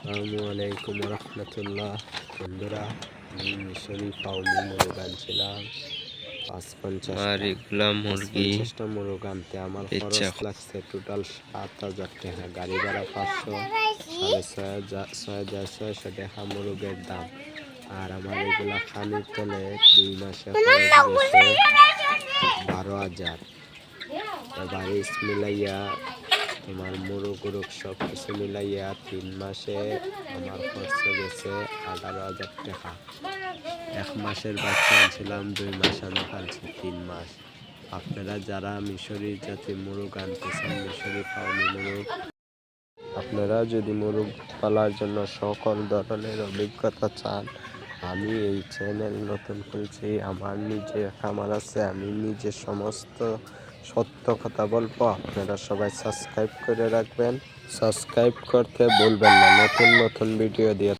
আসসালামু আলাইকুম রহমতুল্লাহ। বন্ধুরা, আমি মিশরি ফাউমি মোরগ আনছিলাম ৫৫০টা মোরগ আনতে আমার খরচ লাগছে টোটাল ৭,০০০ টাকা। গাড়ি ভাড়া ৫০০, ৬,৬০০ টাকা মোরগের দাম। আর আমার এগুলা খানির তলে ২ মাসে খরচ গেছে ১২,০০০। এবার মিলাইয়া তোমার মোরগ সব কিছু মিলাইয়া ৩ মাসে আমার খরচ গেছে ১৮,০০০ টাকা। ১ মাসের বাচ্চা আনছিলাম, ২ মাস আমি পালছি ৩ মাস। আপনারা যারা মিশরি জাতের মোরগ আনতে চান, মিশরি ফার্মি মোরগ, আপনারা যদি মোরগ পালার জন্য সকল ধরনের অভিজ্ঞতা চান, আমি এই চ্যানেল নতুন খুলছি। আমার নিজে খামার আছে, আমি নিজে সমস্ত সত্য কথা বলবো। আপনারা সবাই সাবস্ক্রাইব করে রাখবেন, সাবস্ক্রাইব করতে ভুলবেন না। নতুন নতুন ভিডিও দিয়ে